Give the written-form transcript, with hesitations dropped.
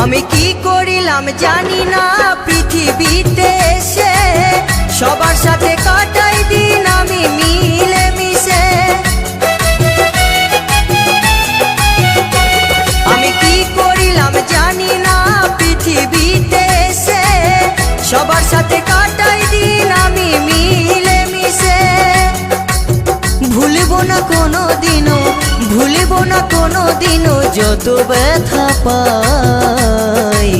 আমি কি করিলাম জানি না পৃথিবীতে এসে, সবার সাথে কাটাই দিন আমি মিলে মিশে। আমি কি করিলাম জানি না পৃথিবীতে এসে, সবার সাথে কাটাই দিন আমি মিলে মিশে। ভুলব না কোনো দিনও, ভুলব না কোনো দিনও যত ব্যথা পাই।